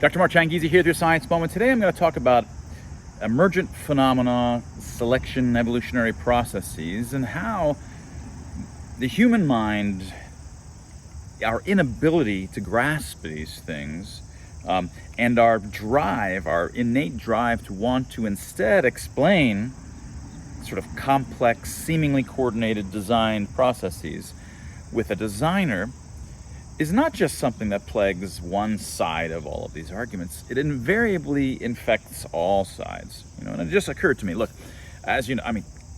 Dr. Mark Changizi here with your Science Moment. Today I'm going to talk about emergent phenomena, selection, evolutionary processes, and how the human mind, our inability to grasp these things, and our drive, our innate drive to want to instead explain sort of complex, seemingly coordinated designed processes with a designer is not just something that plagues one side of all of these arguments. It invariably infects all sides. And it just occurred to me, look, as you know,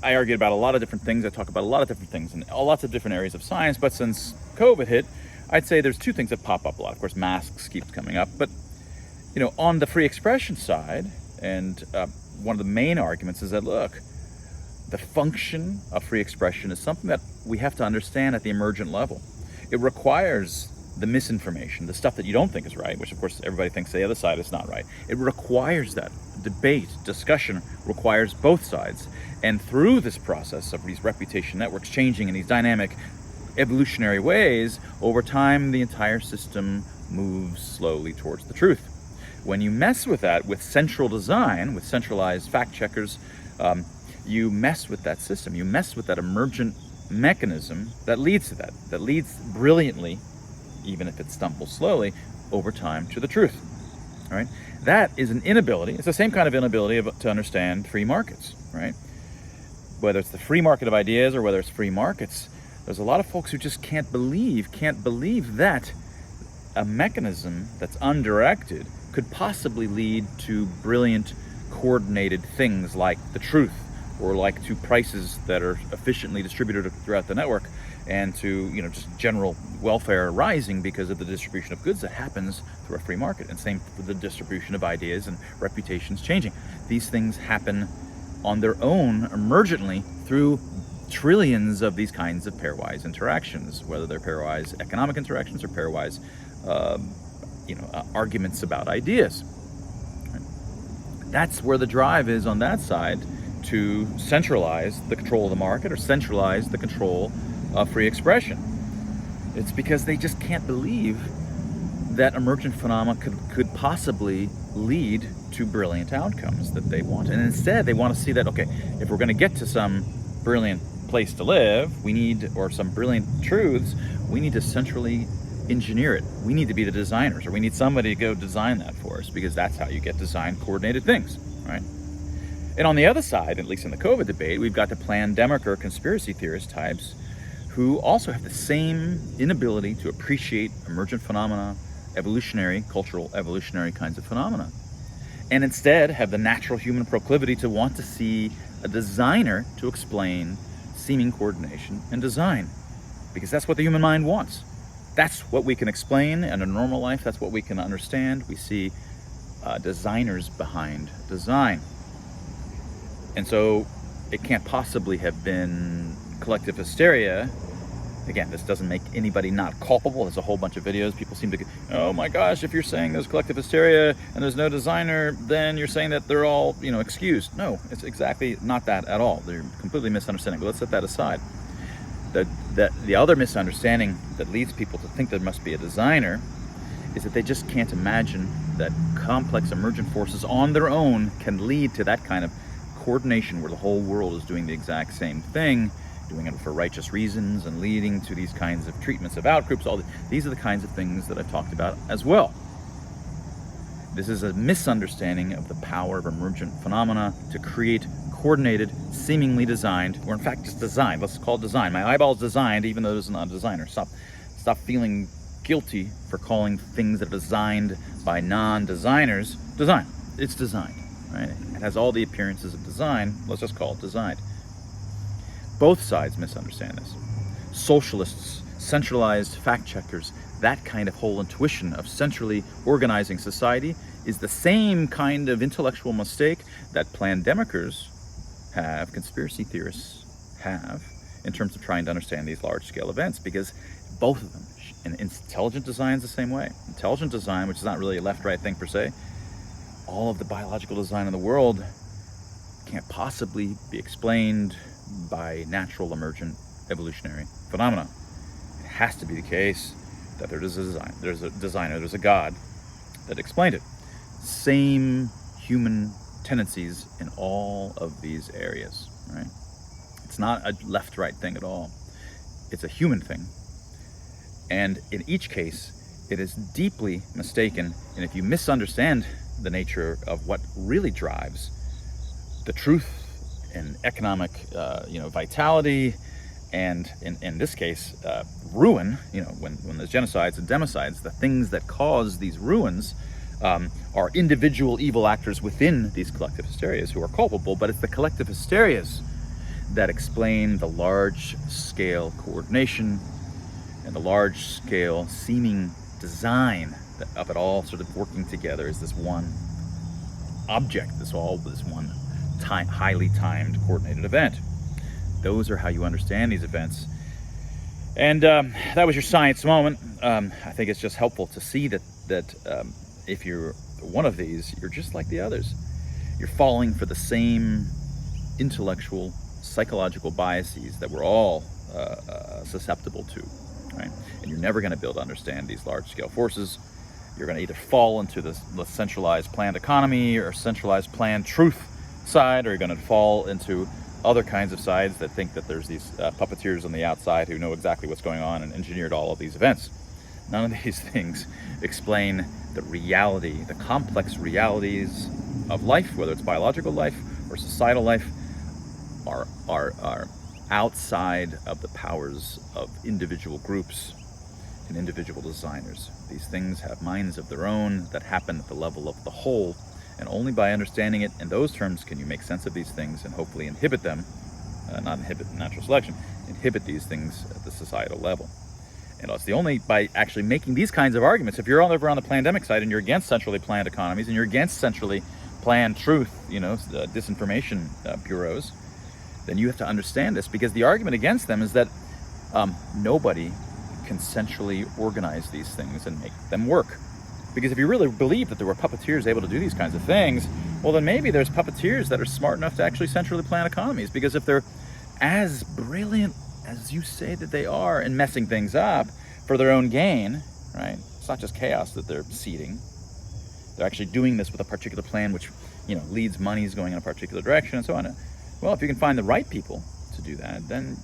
I argue about a lot of different things. I talk about a lot of different things in lots of different areas of science. But since COVID hit, I'd say there's two things that pop up a lot. Of course, masks keeps coming up. But, on the free expression side, and one of the main arguments is that, look, the function of free expression is something that we have to understand at the emergent level. It requires the misinformation, the stuff that you don't think is right, which of course everybody thinks the other side is not right. It requires that. Debate, discussion requires both sides. And through this process of these reputation networks changing in these dynamic evolutionary ways, over time the entire system moves slowly towards the truth. When you mess with that with central design, with centralized fact checkers, you mess with that system. You mess with that emergent mechanism that leads to that leads brilliantly, even if it stumbles slowly, over time to the truth. All right? That is an inability. It's the same kind of inability to understand free markets, right? Whether it's the free market of ideas or whether it's free markets, there's a lot of folks who just can't believe that a mechanism that's undirected could possibly lead to brilliant, coordinated things like the truth, or like to prices that are efficiently distributed throughout the network, and to just general welfare rising because of the distribution of goods that happens through a free market. And same with the distribution of ideas and reputations changing. These things happen on their own emergently through trillions of these kinds of pairwise interactions, whether they're pairwise economic interactions or pairwise arguments about ideas. That's where the drive is on that side, to centralize the control of the market or centralize the control of free expression. It's because they just can't believe that emergent phenomena could possibly lead to brilliant outcomes that they want. And instead, they want to see that, okay, if we're going to get to some brilliant place to live, or some brilliant truths, we need to centrally engineer it. We need to be the designers, or we need somebody to go design that for us, because that's how you get design coordinated things, right? And on the other side, at least in the COVID debate, we've got the pandemic or conspiracy theorist types who also have the same inability to appreciate emergent phenomena, evolutionary, cultural evolutionary kinds of phenomena, and instead have the natural human proclivity to want to see a designer to explain seeming coordination and design, because that's what the human mind wants. That's what we can explain in a normal life. That's what we can understand. We see designers behind design. And so it can't possibly have been collective hysteria. Again, this doesn't make anybody not culpable. There's a whole bunch of videos. People seem to, oh my gosh, if you're saying there's collective hysteria and there's no designer, then you're saying that they're all, excused. No, it's exactly not that at all. They're completely misunderstanding. But let's set that aside. The other misunderstanding that leads people to think there must be a designer is that they just can't imagine that complex emergent forces on their own can lead to that kind of coordination where the whole world is doing the exact same thing, doing it for righteous reasons and leading to these kinds of treatments of outgroups. These are the kinds of things that I've talked about as well. This is a misunderstanding of the power of emergent phenomena to create coordinated, seemingly designed, or in fact just designed. Let's call it design. My eyeball's designed even though there's not a designer. Stop feeling guilty for calling things that are designed by non-designers design. It's designed. Right? It has all the appearances of design. Let's just call it designed. Both sides misunderstand this. Socialists, centralized fact checkers, that kind of whole intuition of centrally organizing society is the same kind of intellectual mistake that pandemicers have, conspiracy theorists have, in terms of trying to understand these large-scale events, because both of them, and intelligent design is the same way. Intelligent design, which is not really a left-right thing per se, all of the biological design in the world can't possibly be explained by natural emergent evolutionary phenomena. It has to be the case that there's a designer, there's a God that explained it. same human tendencies in all of these areas, right? It's not a left-right thing at all. It's a human thing. And in each case, it is deeply mistaken. And if you misunderstand the nature of what really drives the truth and economic, vitality, and in this case, ruin, when there's genocides and democides, the things that cause these ruins are individual evil actors within these collective hysterias who are culpable, but it's the collective hysterias that explain the large-scale coordination and the large-scale seeming design of it all sort of working together as this one object, this one highly timed, coordinated event. Those are how you understand these events. And that was your science moment. I think it's just helpful to see that if you're one of these, you're just like the others. You're falling for the same intellectual, psychological biases that we're all susceptible to, right? And you're never going to be able to understand these large-scale forces. You're going to either fall into the centralized planned economy or centralized planned truth side, or you're going to fall into other kinds of sides that think that there's these puppeteers on the outside who know exactly what's going on and engineered all of these events. None of these things explain the reality, the complex realities of life, whether it's biological life or societal life, are outside of the powers of individual groups and individual designers. These things have minds of their own that happen at the level of the whole, and only by understanding it in those terms can you make sense of these things and hopefully inhibit them, not inhibit natural selection, inhibit these things at the societal level. And it's the only by actually making these kinds of arguments. If you're over on the pandemic side and you're against centrally planned economies and you're against centrally planned truth, disinformation bureaus, then you have to understand this, because the argument against them is that nobody can centrally organize these things and make them work. Because if you really believe that there were puppeteers able to do these kinds of things, well, then maybe there's puppeteers that are smart enough to actually centrally plan economies. Because if they're as brilliant as you say that they are in messing things up for their own gain, right? It's not just chaos that they're seeding. They're actually doing this with a particular plan which, leads monies going in a particular direction and so on. Well, if you can find the right people to do that, then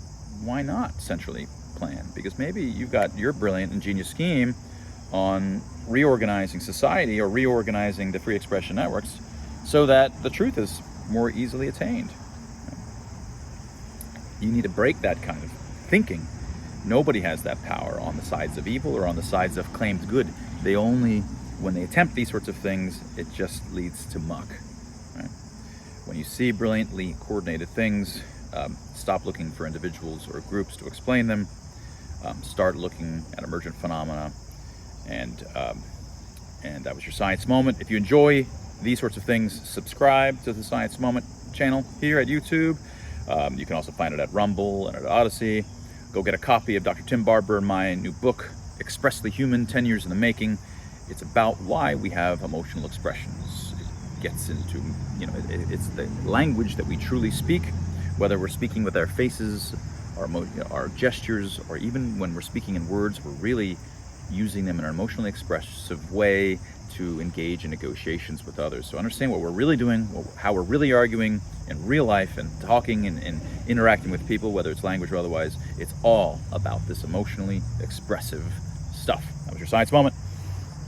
why not centrally plan? Because maybe you've got your brilliant, ingenious scheme on reorganizing society or reorganizing the free expression networks so that the truth is more easily attained. You need to break that kind of thinking. Nobody has that power on the sides of evil or on the sides of claimed good. They only, when they attempt these sorts of things, it just leads to muck. Right? When you see brilliantly coordinated things, stop looking for individuals or groups to explain them. Start looking at emergent phenomena. And that was your Science Moment. If you enjoy these sorts of things, subscribe to the Science Moment channel here at YouTube. You can also find it at Rumble and at Odyssey. Go get a copy of Dr. Tim Barber and my new book, Expressly Human, 10 Years in the Making. It's about why we have emotional expressions. It gets into, it's the language that we truly speak, whether we're speaking with our faces, our gestures, or even when we're speaking in words, we're really using them in an emotionally expressive way to engage in negotiations with others. So understand what we're really doing, how we're really arguing in real life and talking and interacting with people, whether it's language or otherwise. It's all about this emotionally expressive stuff. That was your Science Moment.